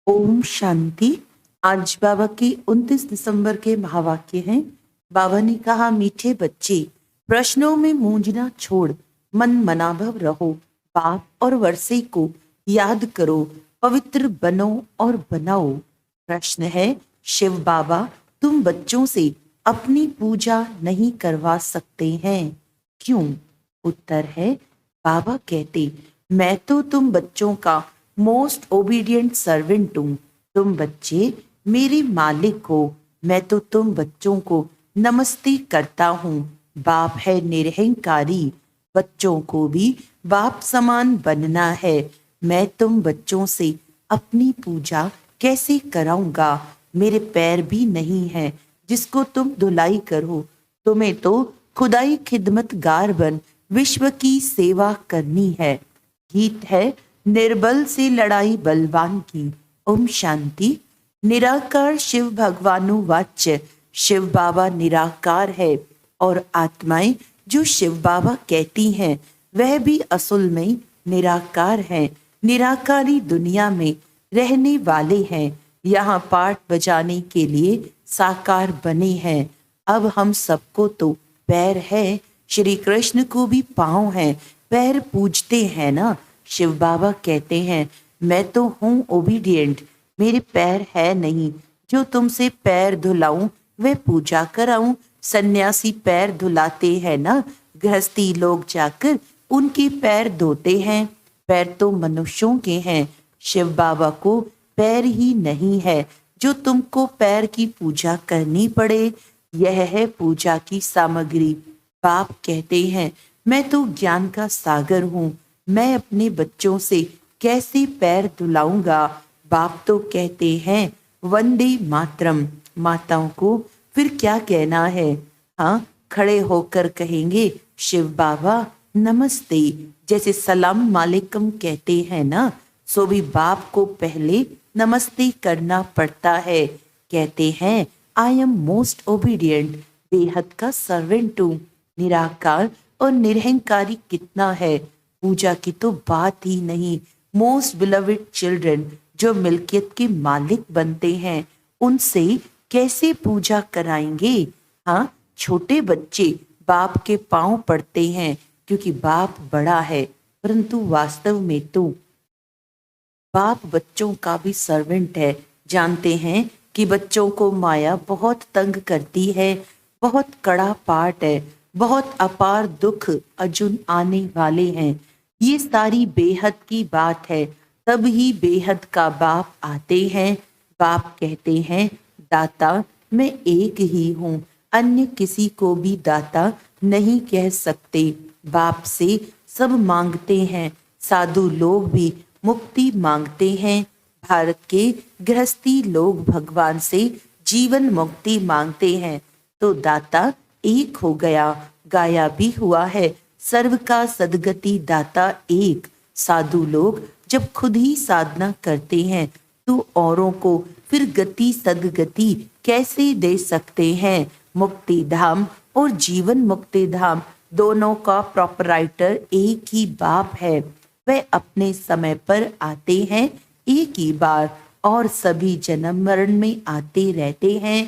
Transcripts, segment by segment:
ओम शांति। आज बाबा की 29 दिसंबर के महावाक्य हैं। बाबा ने कहा, मीठे बच्चे, प्रश्नों में मूंझना छोड़ मन मनाभव रहो, बाप और वर्षे को याद करो, पवित्र बनो और बनाओ। प्रश्न है, शिव बाबा तुम बच्चों से अपनी पूजा नहीं करवा सकते हैं, क्यों? उत्तर है, बाबा कहते, मैं तो तुम बच्चों का मोस्ट ओबीडियंट सर्वेंट हूँ। तुम बच्चे मेरे मालिक हो। मैं तो तुम बच्चों को नमस्ते करता हूँ। बाप है निरहंकारी, बच्चों को भी बाप समान बनना है। मैं तुम बच्चों से अपनी पूजा कैसे कराऊंगा? मेरे पैर भी नहीं है जिसको तुम धुलाई करो। तुम्हें तो खुदाई खिदमतगार बन विश्व की सेवा करनी है। गीत है, निर्बल से लड़ाई बलवान की। ओम शांति। निराकार शिव भगवानु वाच्य। शिव बाबा निराकार है और आत्माएं जो शिव बाबा कहती हैं वह भी असल में निराकार है। निराकारी दुनिया में रहने वाले हैं। यहाँ पाठ बजाने के लिए साकार बने हैं। अब हम सबको तो पैर है, श्री कृष्ण को भी पाँव हैं, पैर पूजते हैं ना। शिव बाबा कहते हैं, मैं तो हूँ ओबीडियंट, मेरे पैर है नहीं जो तुमसे पैर धुलाऊं वे पूजा कराऊं। सन्यासी पैर धुलाते हैं ना, गृहस्थी लोग जाकर उनके पैर धोते हैं। पैर तो मनुष्यों के हैं। शिव बाबा को पैर ही नहीं है जो तुमको पैर की पूजा करनी पड़े। यह है पूजा की सामग्री। बाप कहते हैं, मैं तो ज्ञान का सागर हूँ, मैं अपने बच्चों से कैसे पैर धुलाऊंगा? बाप तो कहते हैं, वंदे मातरम। माताओं को फिर क्या कहना है? हाँ, खड़े होकर कहेंगे, शिव बाबा नमस्ते, जैसे सलाम मालिकम कहते हैं ना, सो भी बाप को पहले नमस्ते करना पड़ता है। कहते हैं, आई एम मोस्ट ओबीडियंट, बेहद का सर्वेंट हूँ। निराकार और निरहंकारी कितना है, पूजा की तो बात ही नहीं। मोस्ट बिलवेड चिल्ड्रन जो मिल्कियत के मालिक बनते हैं, उनसे कैसे पूजा कराएंगे? हाँ, छोटे बच्चे बाप के पांव पड़ते हैं क्योंकि बाप बड़ा है, परंतु वास्तव में तो बाप बच्चों का भी सर्वेंट है। जानते हैं कि बच्चों को माया बहुत तंग करती है, बहुत कड़ा पाठ है, बहुत अपार दुख अर्जुन आने वाले हैं। ये सारी बेहद की बात है, तब ही बेहद का बाप आते हैं। बाप कहते हैं, दाता मैं एक ही हूँ, अन्य किसी को भी दाता नहीं कह सकते। बाप से सब मांगते हैं, साधु लोग भी मुक्ति मांगते हैं। भारत के गृहस्थी लोग भगवान से जीवन मुक्ति मांगते हैं, तो दाता एक हो गया, गाया भी हुआ है, सर्व का सदगति दाता एक। साधु लोग जब खुद ही साधना करते हैं तो औरों को फिर गति सदगति कैसे दे सकते हैं? मुक्ति धाम और जीवन मुक्ति धाम दोनों का प्रोपराइटर एक ही बाप है। वह अपने समय पर आते हैं एक ही बार और सभी जन्म मरण में आते रहते हैं।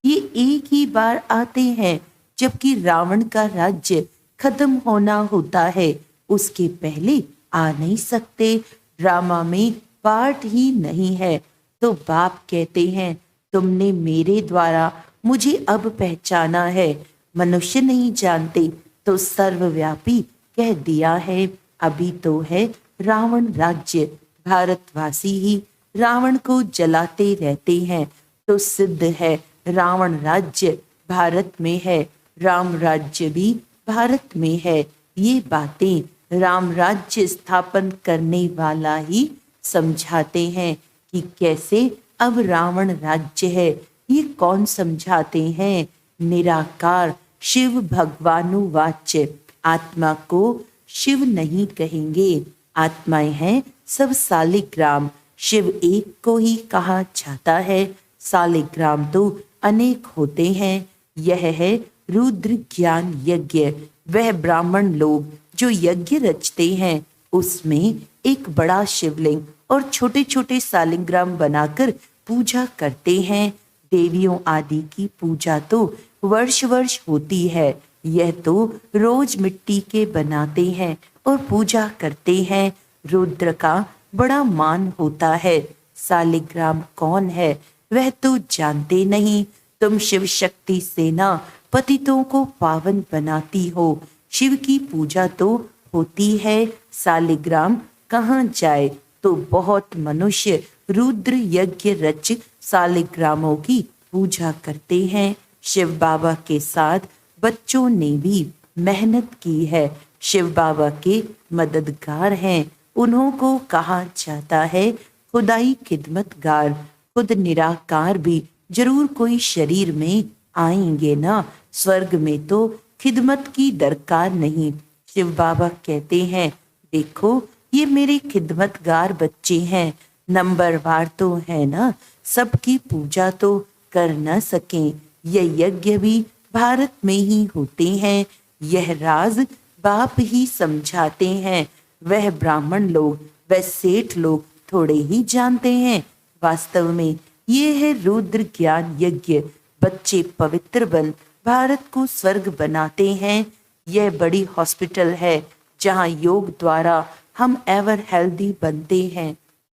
ये एक ही बार आते हैं जबकि रावण का राज्य खत्म होना होता है, उसके पहले आ नहीं सकते। ड्रामा में पार्ट ही नहीं है। तो बाप कहते हैं, तुमने मेरे द्वारा मुझे अब पहचाना है। मनुष्य नहीं जानते तो सर्वव्यापी कह दिया है। अभी तो है रावण राज्य, भारतवासी ही रावण को जलाते रहते हैं, तो सिद्ध है रावण राज्य भारत में है, राम राज्य भी भारत में है। ये बातें राम राज्य स्थापन करने वाला ही समझाते हैं कि कैसे अब रावण राज्य है। ये कौन समझाते हैं? निराकार शिव भगवानु वाच्य। आत्मा को शिव नहीं कहेंगे, आत्माएं हैं सब सालिग्राम। शिव एक को ही कहा जाता है, सालिग्राम तो अनेक होते हैं। यह है रुद्र ज्ञान यज्ञ। वह ब्राह्मण लोग जो यज्ञ रचते हैं उसमें एक बड़ा शिवलिंग और छोटे छोटे सालिग्राम बनाकर पूजा करते हैं। देवियों आदि की पूजा तो वर्ष वर्ष होती है, यह तो रोज मिट्टी के बनाते हैं और पूजा करते हैं। रुद्र का बड़ा मान होता है। सालिग्राम कौन है वह तो जानते नहीं। तुम शिव शक्ति सेना पतितों को पावन बनाती हो। शिव की पूजा तो होती है, सालिग्राम कहाँ जाए। तो बहुत मनुष्य रुद्र यज्ञ रच सालिग्रामों की पूजा करते हैं। शिव बाबा के साथ बच्चों ने भी मेहनत की है। शिव बाबा के मददगार हैं। उन्हों को कहा जाता है खुदाई खिदमतगार। खुद निराकार भी जरूर कोई शरीर में आएंगे ना। स्वर्ग में तो खिदमत की दरकार नहीं। शिव बाबा कहते हैं देखो ये मेरे खिदमतगार बच्चे हैं, नंबरवार तो है ना, सबकी पूजा तो कर न सकें। यह यज्ञ भी भारत में ही होते हैं। यह राज बाप ही समझाते हैं। वह ब्राह्मण लोग व सेठ लोग थोड़े ही जानते हैं। वास्तव में ये है रुद्र ज्ञान यज्ञ। बच्चे पवित्र बन भारत को स्वर्ग बनाते हैं। यह बड़ी हॉस्पिटल है जहाँ योग द्वारा हम एवर हेल्दी बनते हैं।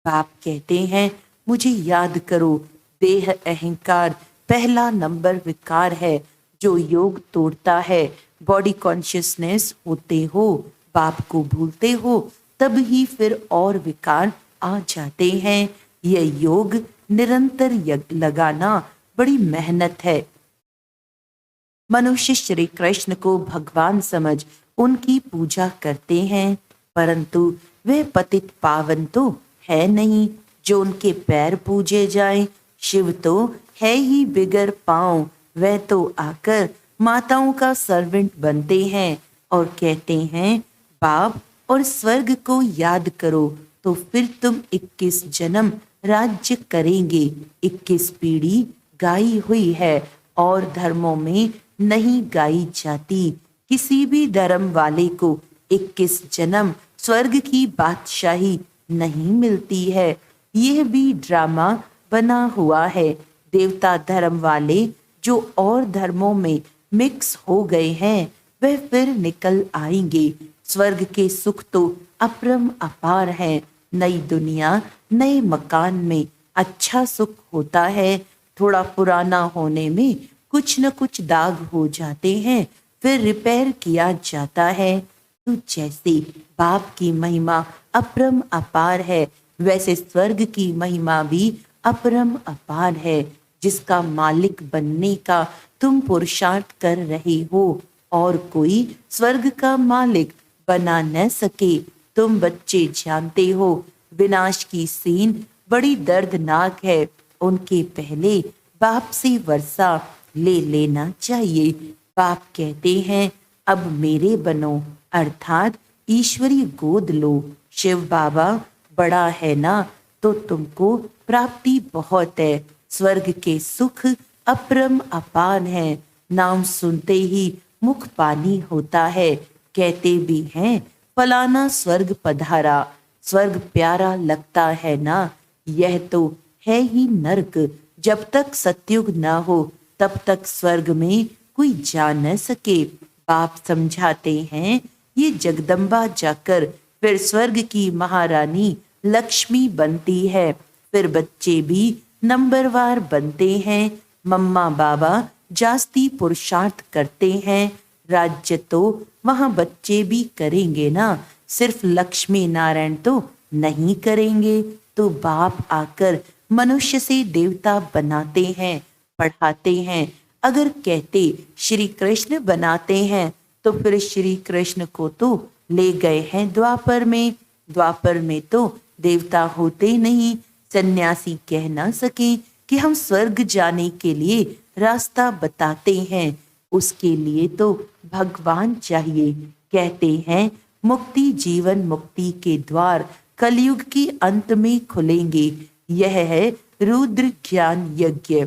बाप कहते हैं मुझे याद करो। देह अहंकार पहला नंबर विकार है जो योग तोड़ता है। बॉडी कॉन्शियसनेस होते हो, बाप को भूलते हो, तब ही फिर और विकार आ जाते हैं। यह योग निरंतर लगाना बड़ी मेहनत है। मनुष्य श्री कृष्ण को भगवान समझ उनकी पूजा करते हैं, परंतु वे पतित पावन तो है नहीं जो उनके पैर पूजे जाएं। शिव तो है ही बिगर पांव। वह तो आकर माताओं का सर्वेंट बनते हैं और कहते हैं बाप और स्वर्ग को याद करो तो फिर तुम 21 जन्म राज्य करेंगे। 21 पीढ़ी गाई हुई है और धर्मों में नहीं गाई जाती। किसी भी धर्म वाले को 21 जन्म स्वर्ग की बादशाही नहीं मिलती है। यह भी ड्रामा बना हुआ है। देवता धर्म वाले जो और धर्मों में मिक्स हो गए हैं वह फिर निकल आएंगे। स्वर्ग के सुख तो अपरम अपार है। नई दुनिया नए मकान में अच्छा सुख होता है। थोड़ा पुराना होने में कुछ न कुछ दाग हो जाते हैं, फिर रिपेयर किया जाता है। तो जैसे बाप की महिमा अपरम अपार है, वैसे स्वर्ग की महिमा भी अपरम अपार है। जिसका मालिक बनने का तुम पुरुषार्थ कर रहे हो और कोई स्वर्ग का मालिक बना न सके। तुम बच्चे जानते हो विनाश की सीन बड़ी दर्दनाक है। उनके पहले बाप से वर्षा ले लेना चाहिए। बाप कहते हैं अब मेरे बनो, अर्थात ईश्वरी गोद लो। शिव बाबा बड़ा है ना तो तुमको प्राप्ति बहुत है। स्वर्ग के सुख अपरम अपार है। नाम सुनते ही मुख पानी होता है। कहते भी हैं फलाना स्वर्ग पधारा। स्वर्ग प्यारा लगता है ना, यह तो है ही नर्क। जब तक सतयुग ना हो तब तक स्वर्ग में कोई जा न सके। बाप समझाते हैं ये जगदम्बा जाकर फिर स्वर्ग की महारानी लक्ष्मी बनती है। फिर बच्चे भी नंबरवार बनते हैं। मम्मा बाबा जास्ती पुरुषार्थ करते हैं। राज्य तो वहां बच्चे भी करेंगे ना, सिर्फ लक्ष्मी नारायण तो नहीं करेंगे। तो बाप आकर मनुष्य से देवता बनाते हैं, पढ़ाते हैं। अगर कहते श्री कृष्ण बनाते हैं तो फिर श्री कृष्ण को तो ले गए हैं द्वापर में। द्वापर में तो देवता होते नहीं। सन्यासी कह ना सके कि हम स्वर्ग जाने के लिए रास्ता बताते हैं। उसके लिए तो भगवान चाहिए। कहते हैं मुक्ति जीवन मुक्ति के द्वार कलयुग के अंत में खुलेंगे। यह है रुद्र ज्ञान यज्ञ।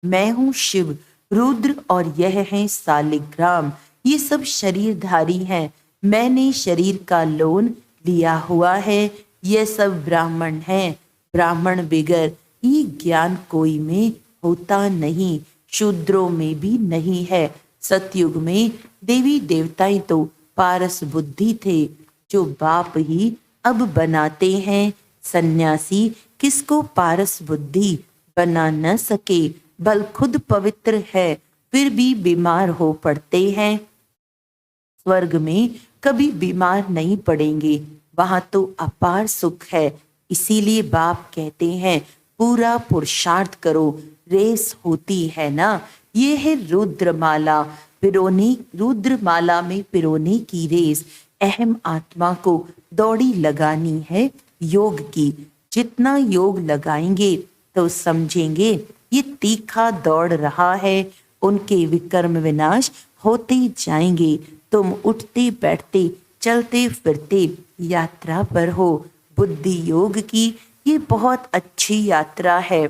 मैं हूँ शिव, रुद्र और यह है सालिग्राम। ये सब शरीरधारी हैं। मैंने शरीर का लोन लिया हुआ है। ये सब ब्राह्मण हैं, ब्राह्मण बिगर ये ज्ञान कोई में होता नहीं, शूद्रों में भी नहीं है। सतयुग में देवी देवताएं तो पारस बुद्धि थे, जो बाप ही अब बनाते हैं। सन्यासी किसको पारस बुद्धि बना न सके, बल खुद पवित्र है फिर भी बीमार हो पड़ते हैं। स्वर्ग में कभी बीमार नहीं पड़ेंगे, वहां तो अपार सुख है। इसीलिए बाप कहते हैं पूरा पुरुषार्थ करो, रेस होती है ना। ये है रुद्रमाला पिरोने, रुद्रमाला में पिरोने की रेस। अहम आत्मा को दौड़ी लगानी है योग की। जितना योग लगाएंगे तो समझेंगे ये तीखा दौड़ रहा है। उनके विकर्म विनाश होते जाएंगे। तुम उठते बैठते चलते फिरते यात्रा पर हो। बुद्धि योग की ये बहुत अच्छी यात्रा है।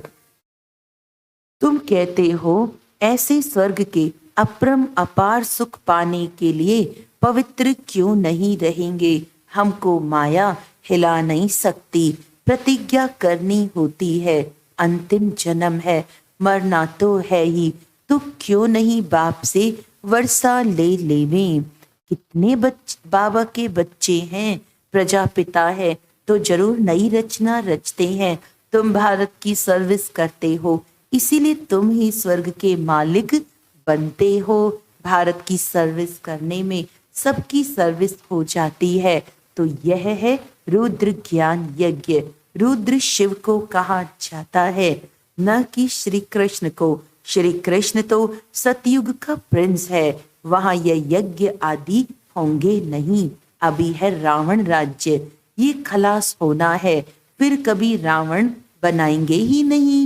तुम कहते हो ऐसे स्वर्ग के अपरम अपार सुख पाने के लिए पवित्र क्यों नहीं रहेंगे। हमको माया हिला नहीं सकती, प्रतिज्ञा करनी होती है। अंतिम जन्म है, मरना तो है ही, तो क्यों नहीं बाप से वर्षा ले लेवें। कितने बाबा के बच्चे हैं, प्रजापिता है तो जरूर नई रचना रचते हैं। तुम भारत की सर्विस करते हो, इसीलिए तुम ही स्वर्ग के मालिक बनते हो। भारत की सर्विस करने में सबकी सर्विस हो जाती है। तो यह है रुद्र ज्ञान यज्ञ। रुद्र शिव को कहा जाता है, न कि श्री कृष्ण को। श्री कृष्ण तो सतयुग का प्रिंस है, वहां यह यज्ञ आदि होंगे नहीं। अभी है रावण राज्य, ये खलास होना है, फिर कभी रावण बनाएंगे ही नहीं।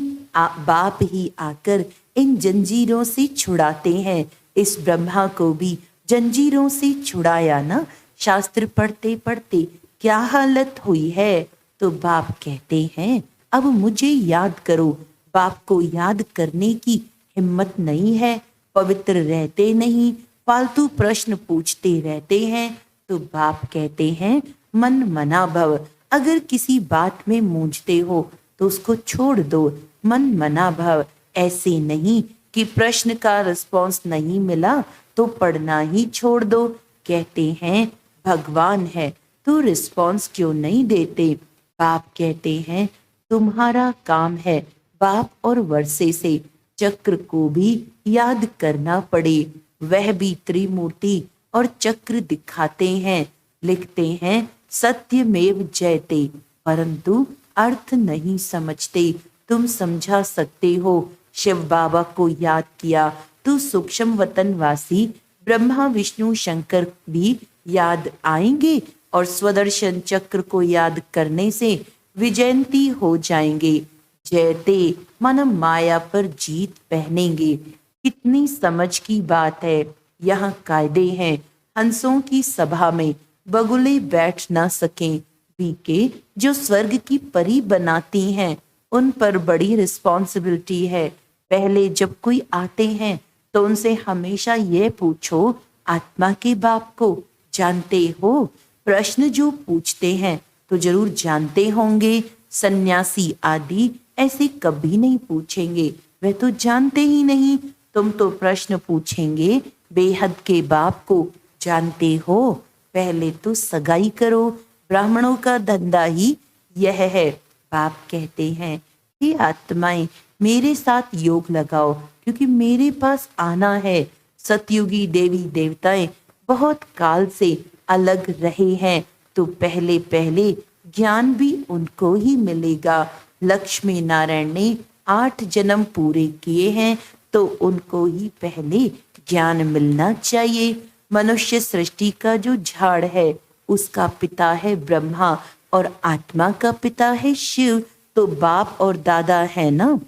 बाप ही आकर इन जंजीरों से छुड़ाते हैं। इस ब्रह्मा को भी जंजीरों से छुड़ाया ना। शास्त्र पढ़ते पढ़ते क्या हालत हुई है। तो बाप कहते हैं अब मुझे याद करो। बाप को याद करने की हिम्मत नहीं है, पवित्र रहते नहीं, फालतू प्रश्न पूछते रहते हैं। तो बाप कहते हैं मन मना भव। अगर किसी बात में मूंझते हो तो उसको छोड़ दो, मन मना भव। ऐसे नहीं कि प्रश्न का रिस्पॉन्स नहीं मिला तो पढ़ना ही छोड़ दो। कहते हैं भगवान है तो रिस्पॉन्स क्यों नहीं देते। बाप कहते हैं तुम्हारा काम है बाप और वर्षे से चक्र को भी याद करना पड़े। वह भी त्रिमूर्ति और चक्र दिखाते हैं, लिखते हैं सत्यमेव जयते, परंतु अर्थ नहीं समझते। तुम समझा सकते हो। शिव बाबा को याद किया तो सूक्ष्म वतनवासी ब्रह्मा विष्णु शंकर भी याद आएंगे और स्वदर्शन चक्र को याद करने से विजयंती हो जाएंगे। जयते मन माया पर जीत पहनेंगे। कितनी समझ की बात है। यहाँ कायदे हैं, हंसों की सभा में बगुले बैठ ना सकें। बीके जो स्वर्ग की परी बनाती हैं उन पर बड़ी रिस्पॉन्सिबिलिटी है। पहले जब कोई आते हैं तो उनसे हमेशा ये पूछो आत्मा के बाप को जानते हो। प्रश्न जो पूछते हैं तो जरूर जानते होंगे। सन्यासी आदि ऐसे कभी नहीं पूछेंगे, वे तो जानते ही नहीं। तुम तो प्रश्न पूछेंगे बेहद के बाप को जानते हो। पहले तो सगाई करो, ब्राह्मणों का धंधा ही यह है। बाप कहते हैं कि आत्माएं मेरे साथ योग लगाओ, क्योंकि मेरे पास आना है। सतयुगी देवी देवताएं बहुत काल से अलग रहे हैं, तो पहले पहले ज्ञान भी उनको ही मिलेगा। लक्ष्मी नारायण ने 8 जन्म पूरे किए हैं, तो उनको ही पहले ज्ञान मिलना चाहिए। मनुष्य सृष्टि का जो झाड़ है उसका पिता है ब्रह्मा और आत्मा का पिता है शिव। तो बाप और दादा है ना,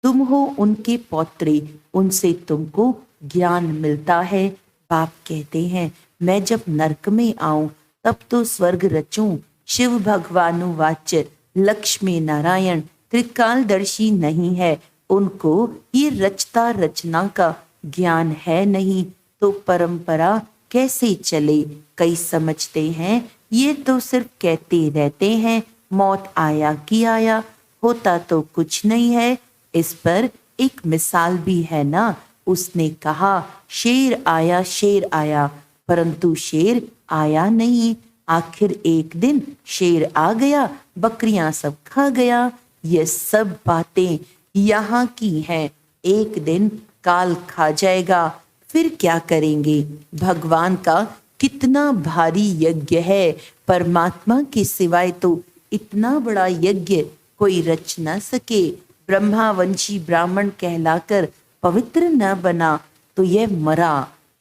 तुम हो उनके पौत्रे, उनसे तुमको ज्ञान मिलता है। बाप कहते हैं मैं जब नरक में आऊं तब तो स्वर्ग रचूं। शिव भगवानुवाच लक्ष्मी नारायण त्रिकालदर्शी नहीं है, उनको ये रचता रचना का ज्ञान है नहीं, तो परंपरा कैसे चले। कई समझते हैं ये तो सिर्फ कहते रहते हैं, मौत आया कि आया, होता तो कुछ नहीं है। इस पर एक मिसाल भी है ना। उसने कहा शेर आया, परंतु शेर आया नहीं। आखिर एक दिन शेर आ गया, बकरियां सब खा गया। ये सब बातें यहाँ की हैं, एक दिन काल खा जाएगा, फिर क्या करेंगे। भगवान का कितना भारी यज्ञ है, परमात्मा के सिवाय तो इतना बड़ा यज्ञ कोई रच न सके। ब्रह्मावंशी ब्राह्मण कहलाकर पवित्र न बना तो यह मरा।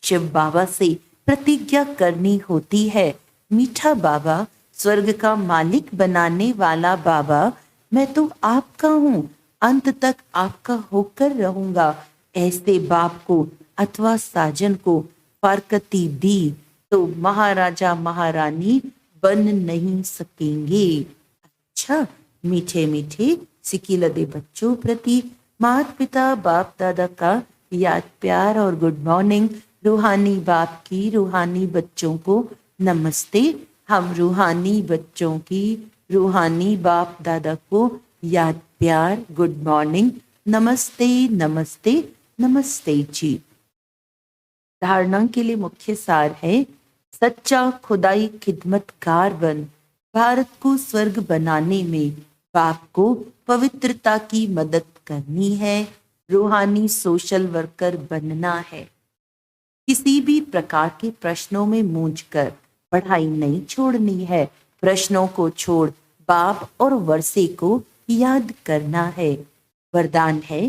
शिव बाबा से प्रतिज्ञा करनी होती है। मीठा बाबा, स्वर्ग का मालिक बनाने वाला बाबा, मैं तो आपका हूँ, अंत तक आपका होकर रहूंगा। ऐसे बाप को अथवा साजन को फारकती दी तो महाराजा महारानी बन नहीं सकेंगे। अच्छा, मीठे मीठे सिकिलदे बच्चों प्रति माता पिता बाप दादा का याद प्यार और गुड मॉर्निंग। रूहानी बाप की रूहानी बच्चों को नमस्ते। हम रूहानी बच्चों की रूहानी बाप दादा को याद प्यार गुड मॉर्निंग, नमस्ते नमस्ते नमस्ते जी। धारणा के लिए मुख्य सार है, सच्चा खुदाई खिदमतगार बन, भारत को स्वर्ग बनाने में बाप को पवित्रता की मदद करनी है, रूहानी सोशल वर्कर बनना है। किसी भी प्रकार के प्रश्नों में मूंझकर पढ़ाई नहीं छोड़नी है। प्रश्नों को छोड़ बाप और वर्षे को याद करना है। वरदान है,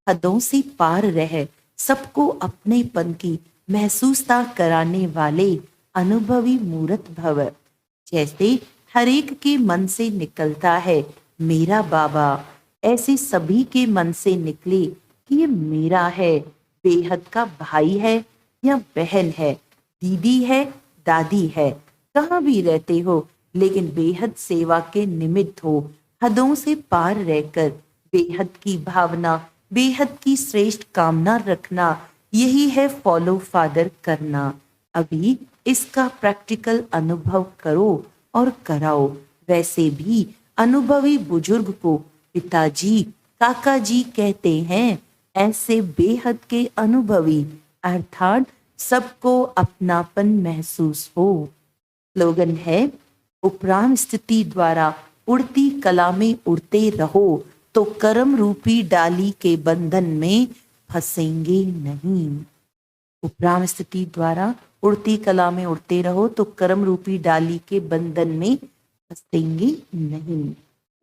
हदों से पार रह, सबको अपनेपन की महसूसता कराने वाले अनुभवी मूर्त भव। जैसे हर एक के मन से निकलता है मेरा बाबा, ऐसे सभी के मन से निकले कि ये मेरा है। बेहद का भाई है या बहन है, दीदी है, दादी है, कहाँ भी रहते हो लेकिन बेहद सेवा के निमित्त हो। हदों से पार रहकर बेहद की भावना, बेहद की श्रेष्ठ कामना रखना, यही है फॉलो फादर करना। अभी इसका प्रैक्टिकल अनुभव करो और कराओ। वैसे भी अनुभवी बुजुर्ग को पिताजी काका जी कहते हैं। ऐसे बेहद के अनुभवी अर्थात सबको अपनापन महसूस हो। स्लोगन है, उपराम स्थिति द्वारा उड़ती कला में उड़ते रहो तो कर्म रूपी डाली के बंधन में फंसेंगे नहीं। उपराम स्थिति द्वारा उड़ती कला में उड़ते रहो तो कर्म रूपी डाली के बंधन में फंसेंगे नहीं।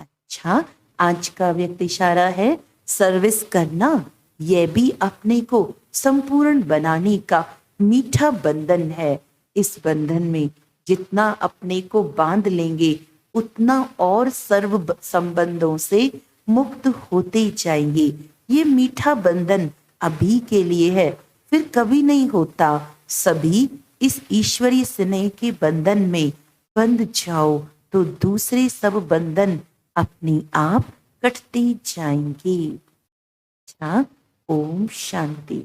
अच्छा, आज का व्यक्त इशारा है, सर्विस करना यह भी अपने को संपूर्ण बनाने का मीठा बंधन है। इस बंधन में जितना अपने को बांध लेंगे उतना और सर्व संबंधों से मुक्त होते जाएंगे। ये मीठा बंधन अभी के लिए है, फिर कभी नहीं होता। सभी इस ईश्वरीय स्नेह के बंधन में बंध जाओ तो दूसरे सब बंधन अपने आप कटते जाएंगे। अच्छा, ओम शांति।